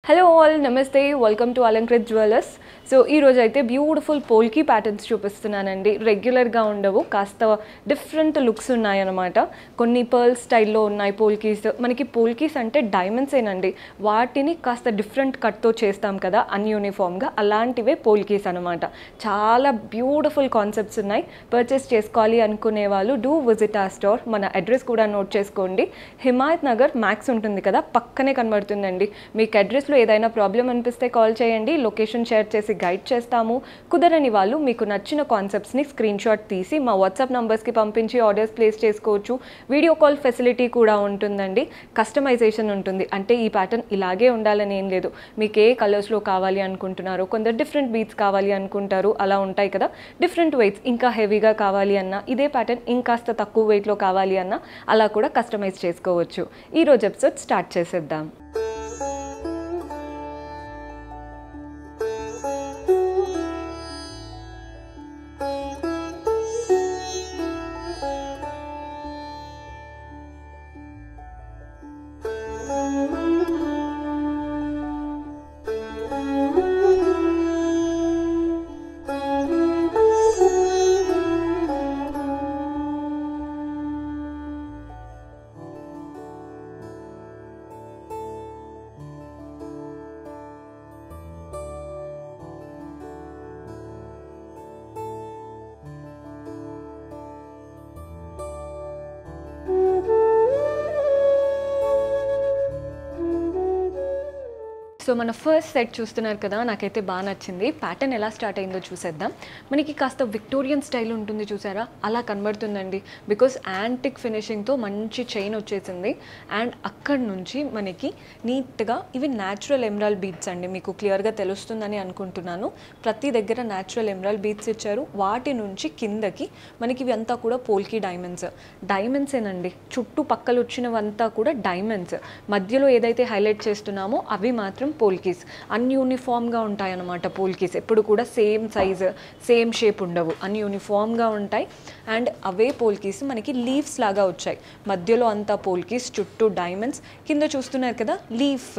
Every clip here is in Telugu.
హలో ఆల్ నమస్తే welcome to Alankrit jewellers. So ఈరోజు అయితే బ్యూటిఫుల్ పోల్కీ ప్యాటర్న్స్ చూపిస్తున్నానండి. రెగ్యులర్గా ఉండవు, కాస్త డిఫరెంట్ లుక్స్ ఉన్నాయన్నమాట. కొన్ని పర్ల్ స్టైల్లో ఉన్నాయి పోల్కీస్. మనకి పోల్కీస్ అంటే డైమండ్సేనండి, వాటిని కాస్త డిఫరెంట్ కట్తో చేస్తాం కదా అన్యూనిఫామ్గా, అలాంటివే పోల్కీస్ అనమాట. చాలా బ్యూటిఫుల్ కాన్సెప్ట్స్ ఉన్నాయి. పర్చేస్ చేసుకోవాలి అనుకునే వాళ్ళు డూ విజిట్ ఆ స్టోర్. మన అడ్రస్ కూడా నోట్ చేసుకోండి. హిమాయత్ నగర్ మ్యాక్స్ ఉంటుంది కదా, పక్కనే కనబడుతుందండి. మీకు అడ్రస్లో ఏదైనా ప్రాబ్లం అనిపిస్తే కాల్ చేయండి, లొకేషన్ షేర్ చేసి గైడ్ చేస్తాము. కుదరని వాళ్ళు మీకు నచ్చిన కాన్సెప్ట్స్ని స్క్రీన్ షాట్ తీసి మా వాట్సాప్ నంబర్స్కి పంపించి ఆర్డర్స్ ప్లేస్ చేసుకోవచ్చు. వీడియో కాల్ ఫెసిలిటీ కూడా ఉంటుందండి. కస్టమైజేషన్ ఉంటుంది, అంటే ఈ ప్యాటర్న్ ఇలాగే ఉండాలని ఏం లేదు. మీకు ఏ కలర్స్లో కావాలి అనుకుంటున్నారో, కొందరు డిఫరెంట్ బీట్స్ కావాలి అనుకుంటారు, అలా ఉంటాయి కదా. డిఫరెంట్ వెయిట్స్, ఇంకా హెవీగా కావాలి అన్నా, ఇదే ప్యాటర్న్ ఇంకాస్త తక్కువ వెయిట్లో కావాలి అన్నా అలా కూడా కస్టమైజ్ చేసుకోవచ్చు. ఈరోజు ఎపిసోడ్ స్టార్ట్ చేసేద్దాం. సో మన ఫస్ట్ సెట్ చూస్తున్నారు కదా, నాకైతే బాగా నచ్చింది. ప్యాటర్న్ ఎలా స్టార్ట్ అయిందో చూసేద్దాం. మనకి కాస్త విక్టోరియన్ స్టైల్ ఉంటుంది చూసారా, అలా కనబడుతుందండి. బికాస్ యాంటిక్ ఫినిషింగ్తో మంచి చైన్ వచ్చేసింది. అండ్ అక్కడి నుంచి మనకి నీట్గా ఇవి న్యాచురల్ ఎమరాల్డ్ బీడ్స్ అండి, మీకు క్లియర్గా తెలుస్తుందని అనుకుంటున్నాను. ప్రతి దగ్గర న్యాచురల్ ఎమరాల్డ్ బీడ్స్ ఇచ్చారు. వాటి నుంచి కిందకి మనకి ఇవి అంతా కూడా పోల్కీ డైమండ్సేనండి. చుట్టూ పక్కలు వచ్చినవంతా కూడా డైమండ్స్. మధ్యలో ఏదైతే హైలైట్ చేస్తున్నామో అవి మాత్రం పోల్కీస్. అన్యూనిఫామ్గా ఉంటాయన్నమాట పోల్కీస్. ఎప్పుడు కూడా సేమ్ సైజ్ సేమ్ షేప్ ఉండవు, అన్యూనిఫామ్గా ఉంటాయి. అండ్ అవే పోల్కీస్ మనకి లీవ్స్ లాగా వచ్చాయి. మధ్యలో అంతా పోల్కీస్, చుట్టూ డైమండ్స్. కింద చూస్తున్నారు కదా లీఫ్,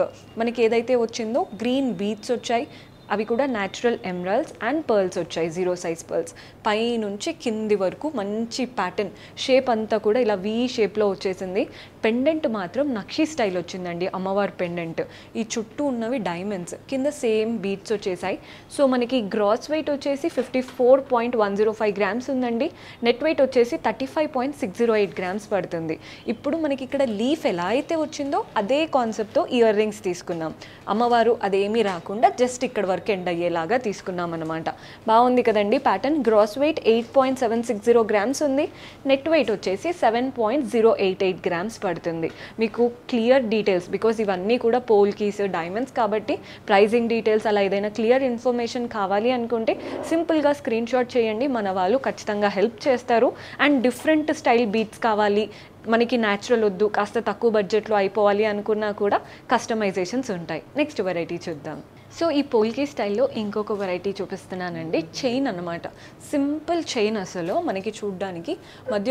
మనకి ఏదైతే వచ్చిందో గ్రీన్ బీడ్స్ వచ్చాయి. అవి కూడా న్యాచురల్ ఎమరాల్డ్స్ అండ్ పర్ల్స్ వచ్చాయి, 0 సైజ్ పర్ల్స్. పై నుంచి కింది వరకు మంచి ప్యాటర్న్, షేప్ అంతా కూడా ఇలా వీ షేప్లో వచ్చేసింది. పెండెంట్ మాత్రం నక్షి స్టైల్ వచ్చిందండి, అమ్మవారి పెండెంట్. ఈ చుట్టూ ఉన్నవి డైమండ్స్, కింద సేమ్ బీట్స్ వచ్చేసాయి. సో మనకి గ్రాస్ వెయిట్ వచ్చేసి 54.105 గ్రామ్స్ ఉందండి. నెట్ వెయిట్ వచ్చేసి 35.608 గ్రామ్స్ పడుతుంది. ఇప్పుడు మనకి ఇక్కడ లీఫ్ ఎలా అయితే వచ్చిందో అదే కాన్సెప్ట్తో ఇయర్ రింగ్స్ తీసుకున్నాం. అమ్మవారు అదేమీ రాకుండా జస్ట్ ఇక్కడ వరకు ఎండ్ అయ్యేలాగా తీసుకున్నాం అనమాట. బాగుంది కదండి ప్యాటర్న్. గ్రాస్ వెయిట్ 8.760 గ్రామ్స్ ఉంది. నెట్ వెయిట్ వచ్చేసి 7.088 గ్రామ్స్ పడుతుంది. మీకు క్లియర్ డీటెయిల్స్, బికాస్ ఇవన్నీ కూడా పోల్కీస్ డైమండ్స్ కాబట్టి ప్రైజింగ్ డీటెయిల్స్ అలా ఏదైనా క్లియర్ ఇన్ఫర్మేషన్ కావాలి అనుకుంటే సింపుల్గా స్క్రీన్ షాట్ చేయండి, మన వాళ్ళు ఖచ్చితంగా హెల్ప్ చేస్తారు. అండ్ డిఫరెంట్ స్టైల్ బీట్స్ కావాలి, మనకి న్యాచురల్ వద్దు, కాస్త తక్కువ బడ్జెట్లో అయిపోవాలి అనుకున్నా కూడా కస్టమైజేషన్స్ ఉంటాయి. నెక్స్ట్ వెరైటీ చూద్దాం. సో ఈ పోల్కీ స్టైల్లో ఇంకొక వెరైటీ చూపిస్తున్నానండి. చైన్ అనమాట, సింపుల్ చైన్. అసలు మనకి చూడ్డానికి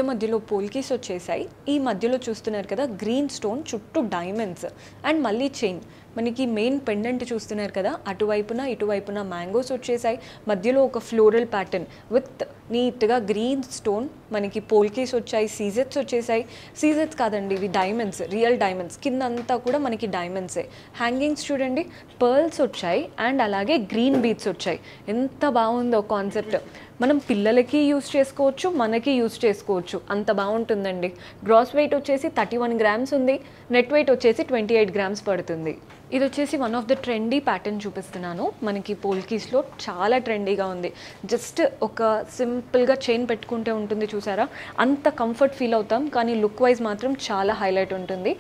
మధ్యలో పోల్కీస్ వచ్చేసాయి. ఈ మధ్యలో చూస్తున్నారు కదా గ్రీన్ స్టోన్, చుట్టూ డైమండ్స్ అండ్ మళ్ళీ చైన్. మనకి మెయిన్ పెండెంట్ చూస్తున్నారు కదా, అటువైపున ఇటువైపున మ్యాంగోస్ వచ్చేసాయి. మధ్యలో ఒక ఫ్లోరల్ ప్యాటర్న్ విత్ నీట్గా గ్రీన్ స్టోన్. మనకి పోల్కీస్ వచ్చాయి, సీజెట్స్ వచ్చేసాయి. సీజెట్స్ కాదండి, ఇవి డైమండ్స్, రియల్ డైమండ్స్. కింద అంతా కూడా మనకి డైమండ్సే. హ్యాంగింగ్స్ చూడండి, పర్ల్స్ వచ్చాయి అండ్ అలాగే గ్రీన్ బీడ్స్ వచ్చాయి. ఎంత బాగుందో కాన్సెప్ట్. మనం పిల్లలకి యూస్ చేసుకోవచ్చు, మనకి యూస్ చేసుకోవచ్చు, అంత బాగుంటుందండి. గ్రాస్ వెయిట్ వచ్చేసి 31 గ్రామ్స్ ఉంది. నెట్ వెయిట్ వచ్చేసి 28 గ్రామ్స్ పడుతుంది. ఇది వచ్చేసి one of the trendy pattern చూపిస్తున్నాను. మనకి పోల్కీస్లో చాలా ట్రెండీగా ఉంది. జస్ట్ ఒక సింపుల్గా చైన్ పెట్టుకుంటే ఉంటుంది చూసారా, అంత కంఫర్ట్ ఫీల్ అవుతాం. కానీ లుక్ వైజ్ మాత్రం చాలా హైలైట్ ఉంటుంది.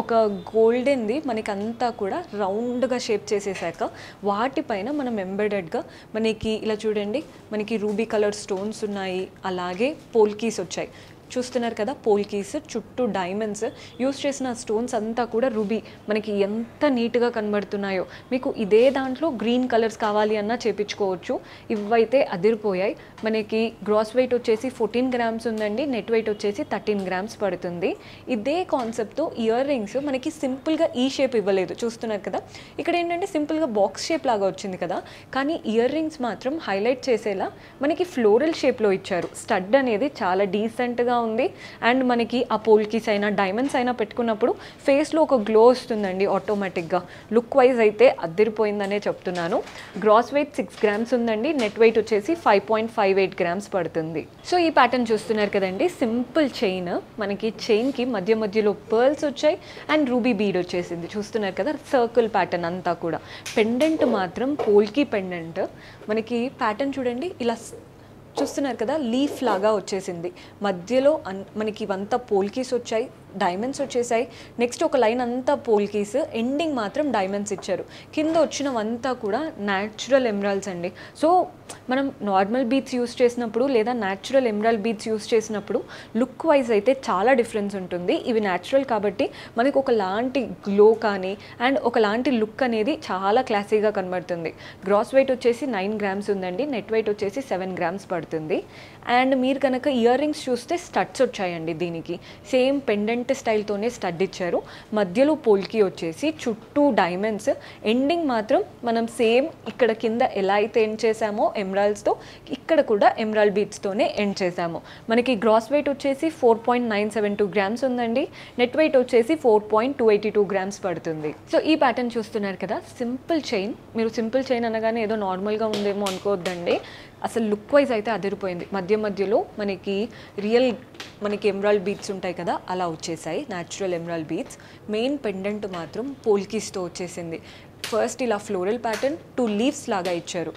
ఒక గోల్డెన్ది మనకి అంతా కూడా రౌండ్గా షేప్ చేసేసాక వాటిపైన మనం ఎంబెడెడ్గా మనకి ఇలా చూడండి, మనకి రూబీ కలర్ స్టోన్స్ ఉన్నాయి, అలాగే పోల్కీస్ వచ్చాయి. చూస్తున్నారు కదా పోల్కీస్, చుట్టూ డైమండ్స్, యూస్ చేసిన స్టోన్స్ అంతా కూడా రూబీ, మనకి ఎంత నీట్గా కనబడుతున్నాయో. మీకు ఇదే దాంట్లో గ్రీన్ కలర్స్ కావాలి అన్నా చేపించుకోవచ్చు. ఇవైతే అదిరిపోయాయి. మనకి గ్రాస్ వెయిట్ వచ్చేసి 14 గ్రామ్స్ ఉందండి, నెట్ వెయిట్ వచ్చేసి 13 గ్రామ్స్ పడుతుంది. ఇదే కాన్సెప్ట్తో ఇయర్ రింగ్స్ మనకి సింపుల్గా ఈ షేప్ ఇవ్వలేదు, చూస్తున్నారు కదా. ఇక్కడ ఏంటంటే సింపుల్గా బాక్స్ షేప్ లాగా వచ్చింది కదా, కానీ ఇయర్ రింగ్స్ మాత్రం హైలైట్ చేసేలా మనకి ఫ్లోరల్ షేప్లో ఇచ్చారు. స్టడ్ అనేది చాలా డీసెంట్గా ఉంది. అండ్ మనకి ఆ పోల్కీస్ అయినా డైమండ్స్ అయినా పెట్టుకున్నప్పుడు ఫేస్లో ఒక గ్లో వస్తుందండి ఆటోమేటిక్గా. లుక్ వైజ్ అయితే అదిరిపోయిందనే చెప్తున్నాను. గ్రాస్ వెయిట్ 6 గ్రామ్స్ ఉందండి, నెట్ వెయిట్ వచ్చేసి 5.58 గ్రామ్స్ పడుతుంది. సో ఈ ప్యాటర్న్ చూస్తున్నారు కదండి, సింపుల్ చైన్, మనకి చైన్కి మధ్య మధ్యలో పర్ల్స్ వచ్చాయి అండ్ రూబీ బీడ్ వచ్చేసింది. చూస్తున్నారు కదా సర్కిల్ ప్యాటర్న్ అంతా కూడా. పెండెంట్ మాత్రం పోల్కీ పెండెంట్, మనకి ప్యాటర్న్ చూడండి ఇలా చూస్తున్నారు కదా, లీఫ్ లాగా వచ్చేసింది. మధ్యలో మనకి ఇవంతా పోల్కీస్ వచ్చాయి, డైమండ్స్ వచ్చేసాయి. నెక్స్ట్ ఒక లైన్ అంతా పోల్కీస్, ఎండింగ్ మాత్రం డైమండ్స్ ఇచ్చారు. కింద వచ్చినవంతా కూడా న్యాచురల్ ఎమరాల్డ్స్ అండి. సో మనం నార్మల్ బీట్స్ యూస్ చేసినప్పుడు లేదా న్యాచురల్ ఎమరాల్డ్ బీట్స్ యూస్ చేసినప్పుడు లుక్ వైజ్ అయితే చాలా డిఫరెన్స్ ఉంటుంది. ఇవి న్యాచురల్ కాబట్టి మనకు ఒకలాంటి గ్లో కానీ అండ్ ఒకలాంటి లుక్ అనేది చాలా క్లాసీగా కనబడుతుంది. గ్రాస్ వెయిట్ వచ్చేసి 9 గ్రామ్స్ ఉందండి, నెట్ వెయిట్ వచ్చేసి 7 గ్రామ్స్ పడుతుంది. అండ్ మీరు కనుక ఇయర్ రింగ్స్ చూస్తే స్టడ్స్ వచ్చాయండి. దీనికి సేమ్ పెండెంట్ స్టైల్తోనే స్టడ్ ఇచ్చారు. మధ్యలో పోల్కీ వచ్చేసి చుట్టూ డైమండ్స్, ఎండింగ్ మాత్రం మనం సేమ్ ఇక్కడ కింద ఎలా అయితే ఎండ్ చేసామో ఎమరాల్డ్స్తో, ఇక్కడ కూడా ఎమరాల్డ్ బీట్స్తోనే ఎండ్ చేసాము. మనకి గ్రాస్ వెయిట్ వచ్చేసి 4.972 గ్రామ్స్ ఉందండి, నెట్ వెయిట్ వచ్చేసి 4.282 గ్రామ్స్ పడుతుంది. సో ఈ ప్యాటర్న్ చూస్తున్నారు కదా, సింపుల్ చైన్. మీరు సింపుల్ చైన్ అనగానే ఏదో నార్మల్గా ఉందేమో అనుకోవద్దండి, అసలు లుక్ వైజ్ అయితే అదిరిపోయింది. మధ్య మధ్యలో మనకి ఎమరాల్డ్ బీట్స్ ఉంటాయి కదా, అలా వచ్చేసాయి natural emerald beats. Main pendant మాత్రం పోల్కీస్తో వచ్చేసింది. ఫస్ట్ ఇలా ఫ్లోరల్ ప్యాటర్న్ 2 లీవ్స్ లాగా ఇచ్చారు,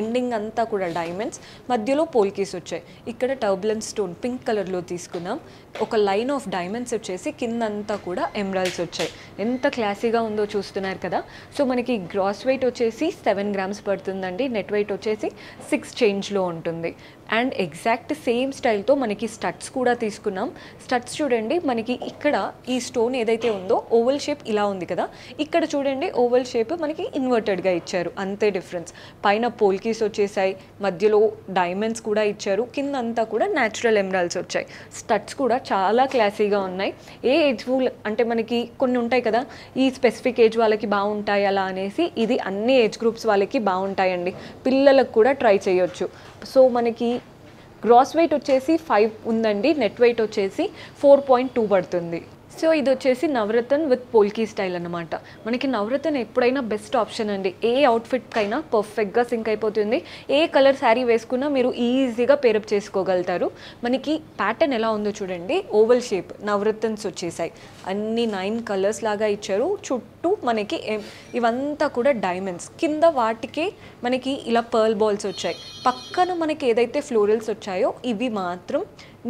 ఎండింగ్ అంతా కూడా డైమండ్స్, మధ్యలో పోల్కీస్ వచ్చాయి. ఇక్కడ టర్బులెన్స్ స్టోన్ పింక్ కలర్లో తీసుకున్నాం. ఒక లైన్ ఆఫ్ డైమండ్స్ వచ్చేసి కిందంతా కూడా ఎమరాల్డ్స్ వచ్చాయి. ఎంత క్లాసీగా ఉందో చూస్తున్నారు కదా. సో మనకి గ్రాస్ వెయిట్ వచ్చేసి 7 గ్రామ్స్ పడుతుందండి, నెట్ వెయిట్ వచ్చేసి 6 చేంజ్లో ఉంటుంది. అండ్ ఎగ్జాక్ట్ సేమ్ స్టైల్తో మనకి స్టడ్స్ కూడా తీసుకున్నాం. స్టడ్స్ చూడండి, మనకి ఇక్కడ ఈ స్టోన్ ఏదైతే ఉందో ఓవల్ షేప్ ఇలా ఉంది కదా, ఇక్కడ చూడండి ఓవల్ షేప్ మనకి ఇన్వర్టెడ్గా ఇచ్చారు, అంతే డిఫరెన్స్. పైన పోల్కీస్ వచ్చేసాయి, మధ్యలో డైమండ్స్ కూడా ఇచ్చారు, కింద అంతా కూడా న్యాచురల్ ఎమరాల్డ్స్ వచ్చాయి. స్టడ్స్ కూడా చాలా క్లాసీగా ఉన్నాయి. ఏ ఏజ్ అంటే మనకి కొన్ని ఉంటాయి కదా, ఈ స్పెసిఫిక్ ఏజ్ వాళ్ళకి బాగుంటాయి అలా అనేసి, ఇది అన్ని ఏజ్ గ్రూప్స్ వాళ్ళకి బాగుంటాయండి, పిల్లలకు కూడా ట్రై చేయొచ్చు. సో మనకి గ్రాస్ వెయిట్ వచ్చేసి 5 ఉందండి, నెట్ వెయిట్ వచ్చేసి 4.2 పడుతుంది. సో ఇది వచ్చేసి నవరత్న్ విత్ పోల్కీ స్టైల్ అనమాట. మనకి నవరత్న్ ఎప్పుడైనా బెస్ట్ ఆప్షన్ అండి, ఏ అవుట్ఫిట్కైనా పర్ఫెక్ట్గా సింక్ అయిపోతుంది. ఏ కలర్ శారీ వేసుకున్నా మీరు ఈజీగా పేరప్ చేసుకోగలుగుతారు. మనకి ప్యాటర్న్ ఎలా ఉందో చూడండి, ఓవల్ షేప్ నవరత్న్స్ వచ్చేసాయి, అన్ని 9 కలర్స్ లాగా ఇచ్చారు. చుట్టూ మనకి ఇవంతా కూడా డైమండ్స్, కింద వాటికే మనకి ఇలా పర్ల్ బాల్స్ వచ్చాయి. పక్కన మనకి ఏదైతే ఫ్లోరల్స్ వచ్చాయో ఇవి మాత్రం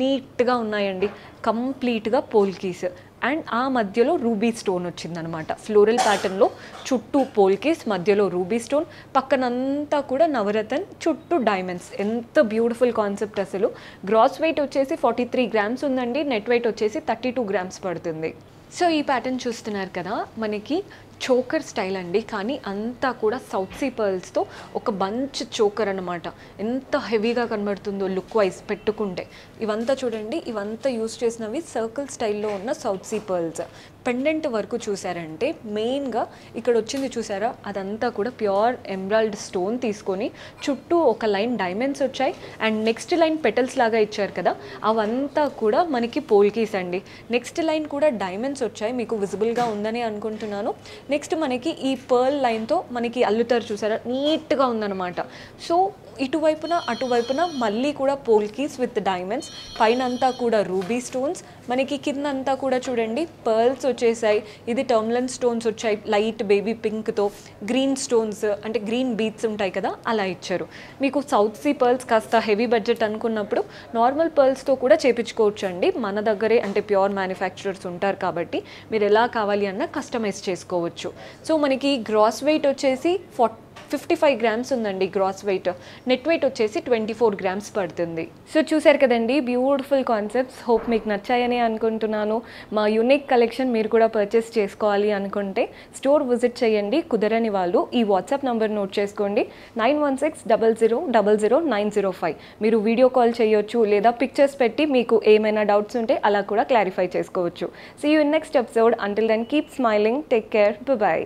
నీట్గా ఉన్నాయండి, కంప్లీట్గా పోల్కీస్. అండ్ ఆ మధ్యలో రూబీ స్టోన్ వచ్చిందనమాట. ఫ్లోరల్ ప్యాటర్న్లో చుట్టూ పోల్కీస్, మధ్యలో రూబీ స్టోన్, పక్కనంతా కూడా నవరత్న్, చుట్టూ డైమండ్స్. ఎంత బ్యూటిఫుల్ కాన్సెప్ట్ అసలు. గ్రాస్ వెయిట్ వచ్చేసి 43 గ్రామ్స్ ఉందండి, నెట్ వెయిట్ వచ్చేసి 32 గ్రామ్స్ పడుతుంది. సో ఈ ప్యాటర్న్ చూస్తున్నారు కదా, మనకి చోకర్ స్టైల్ అండి, కానీ అంతా కూడా సౌత్ సీ పర్ల్స్తో ఒక బంచ్ చోకర్ అనమాట. ఎంత హెవీగా కనబడుతుందో లుక్ వైజ్ పెట్టుకుంటే. ఇవంతా చూడండి, ఇవంతా యూస్ చేసినవి సర్కిల్ స్టైల్లో ఉన్న సౌత్ సీ పర్ల్స్. పెండెంట్ వరకు చూసారంటే మెయిన్గా ఇక్కడ వచ్చింది చూసారా, అదంతా కూడా ప్యూర్ ఎమరాల్డ్ స్టోన్ తీసుకొని చుట్టూ ఒక లైన్ డైమండ్స్ వచ్చాయి. అండ్ నెక్స్ట్ లైన్ పెటల్స్ లాగా ఇచ్చారు కదా, అవంతా కూడా మనకి పోల్కీస్ అండి. నెక్స్ట్ లైన్ కూడా డైమండ్స్ వచ్చాయి, మీకు విజిబుల్గా ఉందని అనుకుంటున్నాను. నెక్స్ట్ మనకి ఈ పర్ల్ లైన్తో మనకి అల్లుతారు చూసారా, నీట్గా ఉందన్నమాట. సో ఇటువైపున అటువైపున మళ్ళీ కూడా పోల్కీస్ విత్ డైమండ్స్, పైన అంతా కూడా రూబీ స్టోన్స్, మనకి కింద అంతా కూడా చూడండి పర్ల్స్ వచ్చేసాయి. ఇది టర్మ్లన్ స్టోన్స్ వచ్చాయి లైట్ బేబీ పింక్తో, గ్రీన్ స్టోన్స్ అంటే గ్రీన్ బీట్స్ ఉంటాయి కదా అలా ఇచ్చారు. మీకు సౌత్ సీ పర్ల్స్ కాస్త హెవీ బడ్జెట్ అనుకున్నప్పుడు నార్మల్ పర్ల్స్తో కూడా చేపించుకోవచ్చు అండి. మన దగ్గరే అంటే ప్యూర్ మ్యానుఫ్యాక్చరర్స్ ఉంటారు కాబట్టి మీరు ఎలా కావాలి అన్న కస్టమైజ్ చేసుకోవచ్చు. సో మనకి గ్రాస్ వెయిట్ వచ్చేసి 55 గ్రామ్స్ ఉందండి గ్రాస్ వెయిట్. నెట్ వెయిట్ వచ్చేసి 24 గ్రామ్స్ పడుతుంది. సో చూసారు కదండి బ్యూటిఫుల్ కాన్సెప్ట్స్. హోప్ మీకు నచ్చాయని అనుకుంటున్నాను. మా యూనిక్ కలెక్షన్ మీరు కూడా పర్చేస్ చేసుకోవాలి అనుకుంటే స్టోర్ విజిట్ చేయండి. కుదరని వాళ్ళు ఈ వాట్సాప్ నంబర్ నోట్ చేసుకోండి, 9160000905. మీరు వీడియో కాల్ చేయొచ్చు లేదా పిక్చర్స్ పెట్టి మీకు ఏమైనా డౌట్స్ ఉంటే అలా కూడా క్లారిఫై చేసుకోవచ్చు. See you in next episode. Until then keep smiling, take care, by.